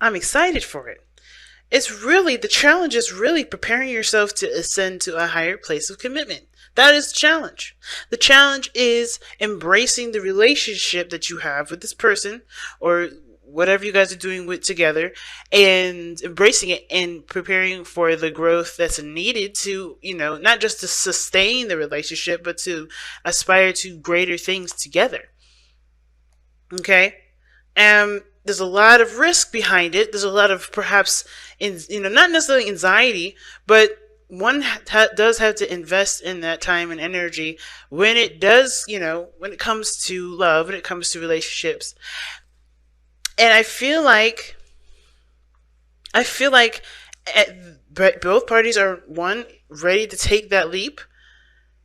I'm excited for it. The challenge is really preparing yourself to ascend to a higher place of commitment. That is the challenge. The challenge is embracing the relationship that you have with this person or whatever you guys are doing with together, and embracing it and preparing for the growth that's needed to, not just to sustain the relationship, but to aspire to greater things together. Okay? There's a lot of risk behind it. There's a lot of perhaps, not necessarily anxiety, but one does have to invest in that time and energy when it does, when it comes to love, when it comes to relationships. And I feel like both parties are, one, ready to take that leap,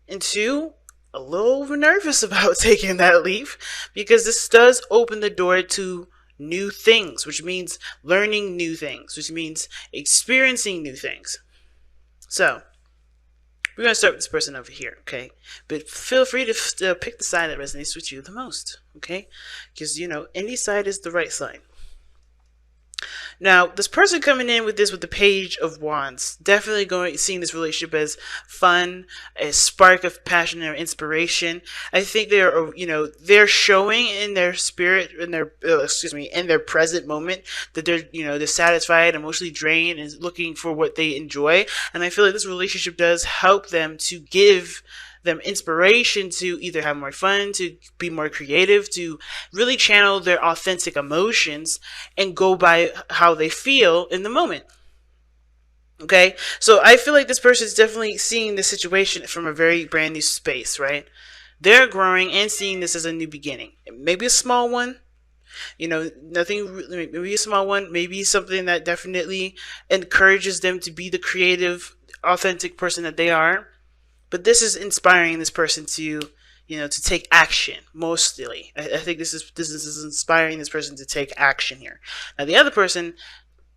and two, a little nervous about taking that leap, because this does open the door to new things, which means learning new things, which means experiencing new things. So, we're going to start with this person over here, okay? But feel free to pick the side that resonates with you the most, okay? Because, any side is the right side. Now, this person coming in with the Page of Wands, definitely seeing this relationship as fun, a spark of passion or inspiration. I think they're showing in their spirit, in their present moment, that they're satisfied, emotionally drained, and looking for what they enjoy. And I feel like this relationship does help them to give them inspiration to either have more fun, to be more creative, to really channel their authentic emotions and go by how they feel in the moment. Okay? So I feel like this person is definitely seeing the situation from a very brand new space, right? They're growing and seeing this as a new beginning. Maybe a small one. Maybe a small one, maybe something that definitely encourages them to be the creative, authentic person that they are. But this is inspiring this person to, to take action. Mostly, I think this is inspiring this person to take action here. Now, the other person,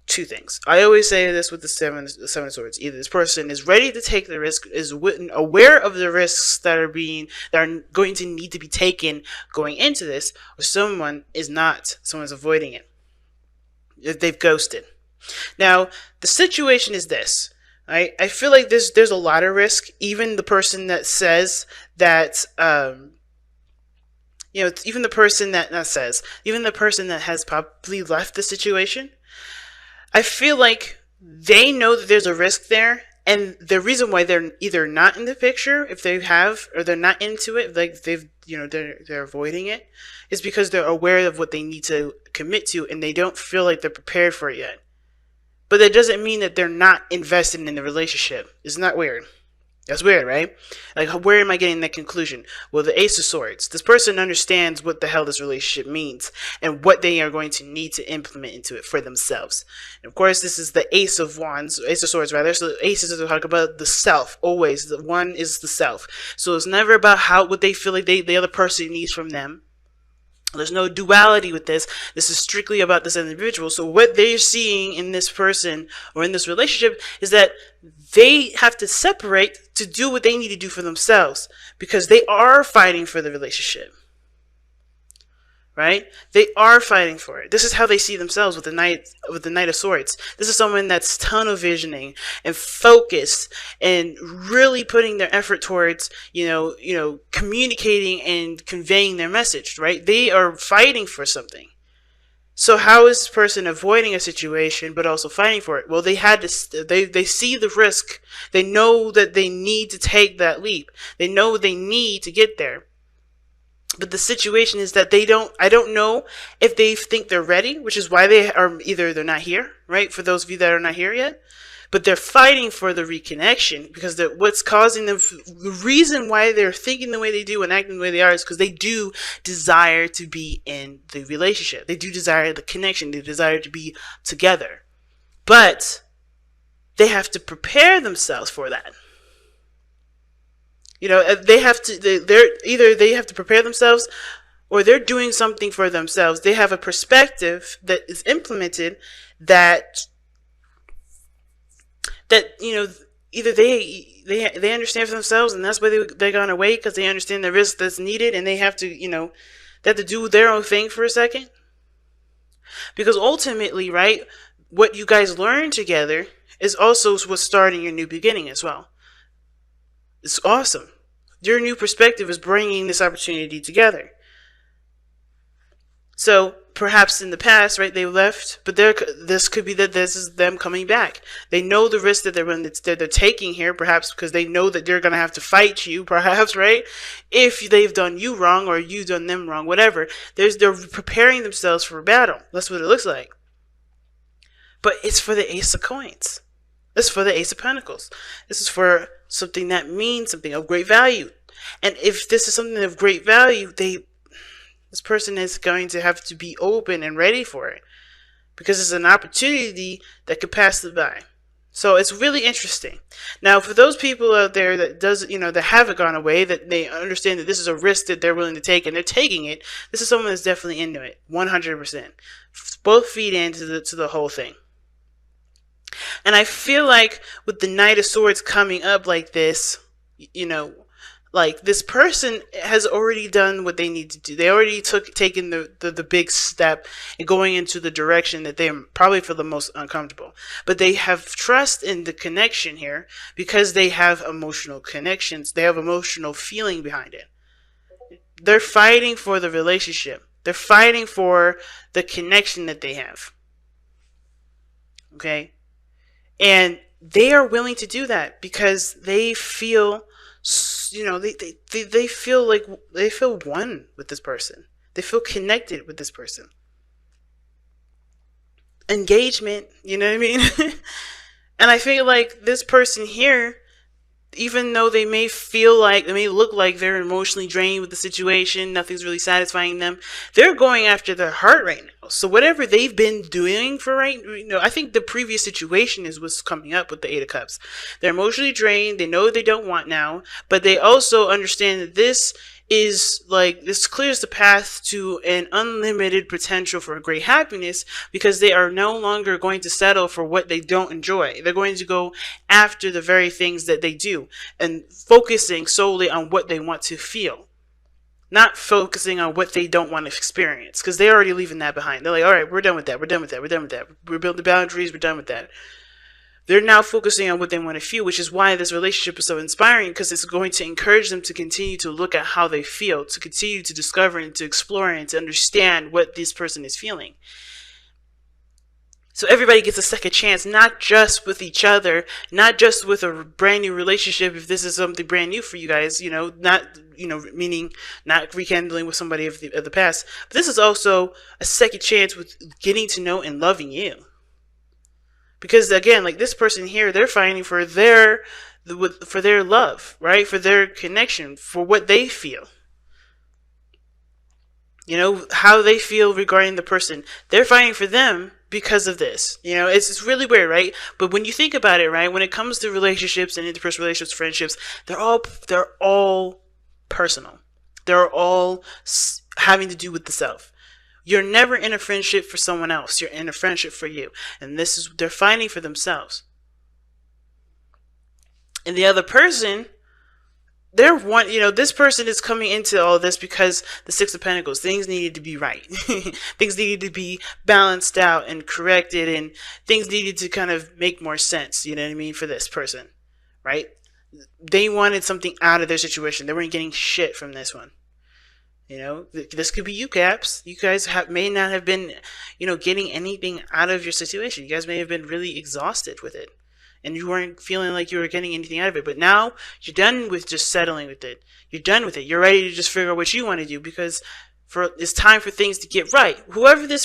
two things. I always say this with the seven of swords. Either this person is ready to take the risk, is aware of the risks that are going to need to be taken going into this, or someone is not. Someone's avoiding it. They've ghosted. Now, the situation is this. I feel like there's a lot of risk. Even the person that says that, even the person that has probably left the situation, I feel like they know that there's a risk there, and the reason why they're either not in the picture, if they have, or they're not into it, like they're avoiding it, is because they're aware of what they need to commit to, and they don't feel like they're prepared for it yet. But that doesn't mean that they're not invested in the relationship. Isn't that weird? That's weird, right? Like, where am I getting that conclusion? Well, the Ace of Swords. This person understands what the hell this relationship means and what they are going to need to implement into it for themselves. And of course, this is the Ace of Swords, rather. So the Ace is to talk about the self. Always, the one is the self. So it's never about what they feel like the other person needs from them. There's no duality with this. This is strictly about this individual. So what they're seeing in this person or in this relationship is that they have to separate to do what they need to do for themselves, because they are fighting for the relationship. Right? They are fighting for it. This is how they see themselves with the Knight of Swords. This is someone that's tunnel visioning and focused and really putting their effort towards, communicating and conveying their message, right? They are fighting for something. So how is this person avoiding a situation but also fighting for it? Well, they see the risk. They know that they need to take that leap. They know they need to get there. But the situation is that I don't know if they think they're ready, which is why they're not here, right? For those of you that are not here yet. But they're fighting for the reconnection, because what's causing them, the reason why they're thinking the way they do and acting the way they are, is because they do desire to be in the relationship. They do desire the connection. They desire to be together. But they have to prepare themselves for that. They have to prepare themselves, or they're doing something for themselves. They have a perspective that is implemented that either they understand for themselves, and that's why they're gone away, because they understand the risk that's needed, and they have to do their own thing for a second. Because ultimately, right, what you guys learn together is also what's starting your new beginning as well. It's awesome. Your new perspective is bringing this opportunity together. So perhaps in the past, right, they left, but this could be that this is them coming back. They know the risk that they're taking here, perhaps because they know that they're going to have to fight you, perhaps, right? If they've done you wrong or you've done them wrong, whatever. They're preparing themselves for a battle. That's what it looks like. But it's for the Ace of Coins. It's for the Ace of Pentacles. This is for something that means something of great value. And if this is something of great value, this person is going to have to be open and ready for it, because it's an opportunity that could pass them by. So it's really interesting. Now, for those people out there that haven't gone away, that they understand that this is a risk that they're willing to take and they're taking it, this is someone that's definitely into it, 100%. Both feet into the whole thing. And I feel like with the Knight of Swords coming up like this, like this person has already done what they need to do. They already taken the big step and going into the direction that they probably feel the most uncomfortable. But they have trust in the connection here because they have emotional connections. They have emotional feeling behind it. They're fighting for the relationship. They're fighting for the connection that they have. Okay? And they are willing to do that because they feel, they feel like they feel one with this person. They feel connected with this person. Engagement, you know what I mean? And I feel like this person here, even though they may look like they're emotionally drained with the situation, nothing's really satisfying them, they're going after their heart right now. So whatever they've been doing I think the previous situation is what's coming up with the Eight of Cups. They're emotionally drained. They know what they don't want now, but they also understand that this clears the path to an unlimited potential for great happiness, because they are no longer going to settle for what they don't enjoy. They're going to go after the very things that they do and focusing solely on what they want to feel, not focusing on what they don't want to experience, because they're already leaving that behind. They're like, all right, we're done with that. We're done with that. We're done with that. We're building boundaries. We're done with that. They're now focusing on what they want to feel, which is why this relationship is so inspiring, because it's going to encourage them to continue to look at how they feel, to continue to discover and to explore and to understand what this person is feeling. So everybody gets a second chance, not just with each other, not just with a brand new relationship. If this is something brand new for you guys, meaning not rekindling with somebody of the past, but this is also a second chance with getting to know and loving you. Because again, like this person here, they're fighting for their love, right? For their connection, for what they feel. How they feel regarding the person. They're fighting for them because of this. It's really weird, right? But when you think about it, right, when it comes to relationships and interpersonal relationships, friendships, they're all personal. They're all having to do with the self. You're never in a friendship for someone else. You're in a friendship for you. And they're fighting for themselves. And the other person, this person is coming into all this because the Six of Pentacles, things needed to be right. Things needed to be balanced out and corrected, and things needed to kind of make more sense, you know what I mean, for this person, right? They wanted something out of their situation. They weren't getting shit from this one. This could be you, Caps. You guys may not have been, getting anything out of your situation. You guys may have been really exhausted with it, and you weren't feeling like you were getting anything out of it. But now you're done with just settling with it. You're done with it. You're ready to just figure out what you want to do, because it's time for things to get right. Whoever this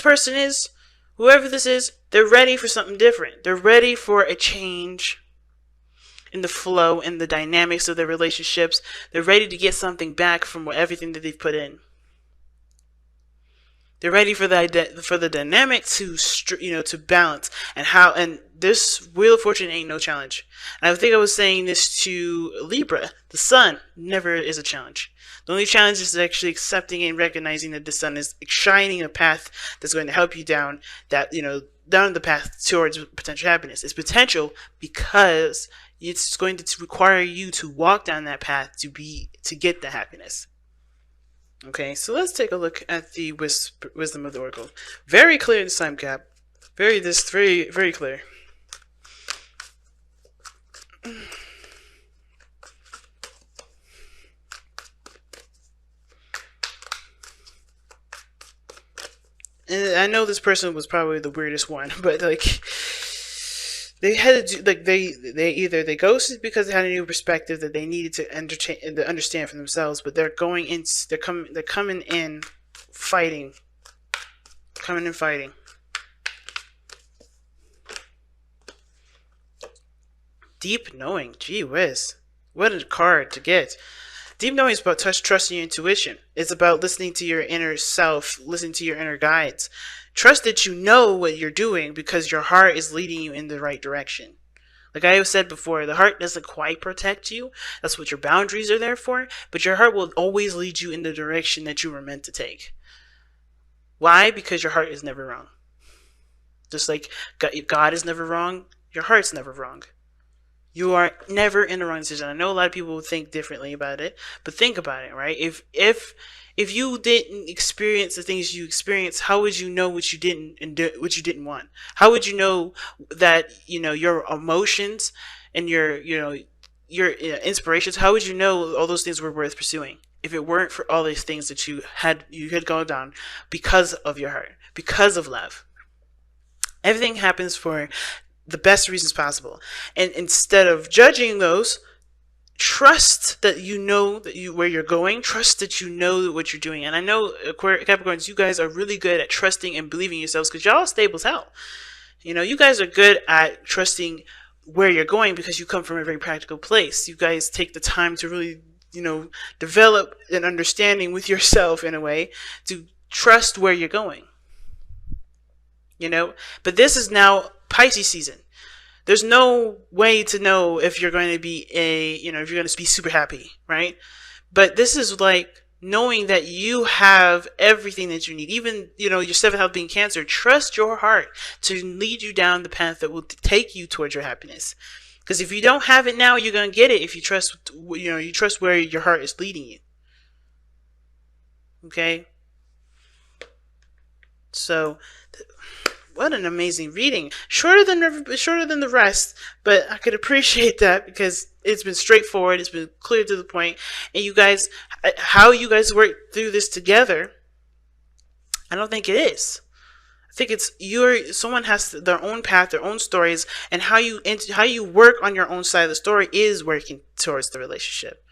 is, they're ready for something different. They're ready for a change in the flow and the dynamics of their relationships. They're ready to get something back from everything that they've put in. They're ready for the dynamic to balance, and this Wheel of Fortune ain't no challenge. And I think I was saying this to Libra. The sun never is a challenge. The only challenge is actually accepting and recognizing that the sun is shining a path that's going to help you down the path towards potential happiness. It's potential because it's going to require you to walk down that path to get the happiness. Okay, so let's take a look at the wisdom of the oracle. Very clear this time, Cap. Very clear. And I know this person was probably the weirdest one, but like they had to do, like they either they ghosted because they had a new perspective that they needed to understand for themselves, but they're coming in fighting, coming in fighting. Deep knowing, gee whiz, what a card to get. Deep knowing is about trusting your intuition. It's about listening to your inner self, listening to your inner guides. Trust that you know what you're doing because your heart is leading you in the right direction. Like I have said before, the heart doesn't quite protect you. That's what your boundaries are there for. But your heart will always lead you in the direction that you were meant to take. Why? Because your heart is never wrong. Just like God is never wrong, your heart's never wrong. You are never in the wrong decision. I know a lot of people think differently about it, but think about it, right? If you didn't experience the things you experienced, how would you know what you didn't and what you didn't want? How would you know that your emotions and your inspirations? How would you know all those things were worth pursuing if it weren't for all these things that you had gone down because of your heart, because of love? Everything happens for the best reasons possible. And instead of judging those, trust that you know where you're going. Trust that you know what you're doing. And I know Capricorns, you guys are really good at trusting and believing yourselves because y'all stable as hell. You guys are good at trusting where you're going because you come from a very practical place. You guys take the time to really, develop an understanding with yourself in a way to trust where you're going. But this is now Pisces season. There's no way to know if you're going to be if you're going to be super happy, right? But this is like knowing that you have everything that you need. Even, your seventh house being Cancer, trust your heart to lead you down the path that will take you towards your happiness. Because if you don't have it now, you're going to get it if you trust, you trust where your heart is leading you. Okay? So, what an amazing reading. Shorter than the rest, but I could appreciate that because it's been straightforward, it's been clear to the point, and you guys, how you guys work through this together, I don't think it is. I think it's someone has their own path, their own stories, and how you work on your own side of the story is working towards the relationship.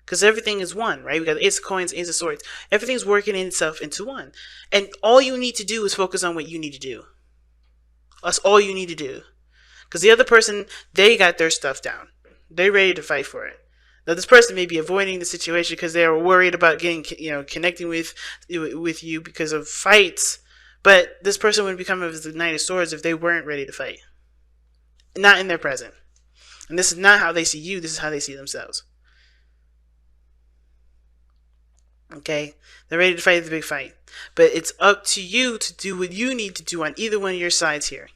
Because everything is one, right? We got the Ace of Coins, Ace of Swords. Everything's working itself into one. And all you need to do is focus on what you need to do. That's all you need to do. Because the other person, they got their stuff down. They're ready to fight for it. Now, this person may be avoiding the situation because they are worried about connecting with you because of fights. But this person would become as the Knight of Swords if they weren't ready to fight. Not in their present. And this is not how they see you. This is how they see themselves. Okay? They're ready to fight the big fight. But it's up to you to do what you need to do on either one of your sides here.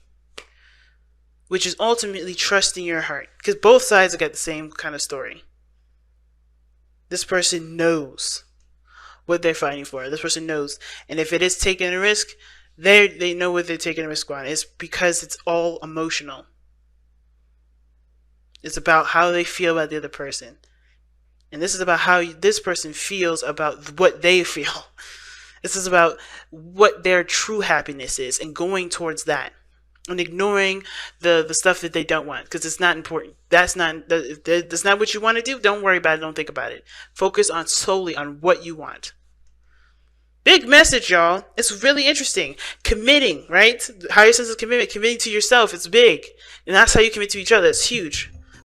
Which is ultimately trusting your heart. Because both sides have got the same kind of story. This person knows what they're fighting for. This person knows. And if it is taking a risk, they know what they're taking a risk on. It's because it's all emotional. It's about how they feel about the other person. And this is about how this person feels about what they feel. This is about what their true happiness is and going towards that. And ignoring the stuff that they don't want because it's not important. That's not what you want to do. Don't worry about it. Don't think about it. Focus solely on what you want. Big message, y'all. It's really interesting. Committing, right? Higher sense of commitment. Committing to yourself. It's big. And that's how you commit to each other. It's huge.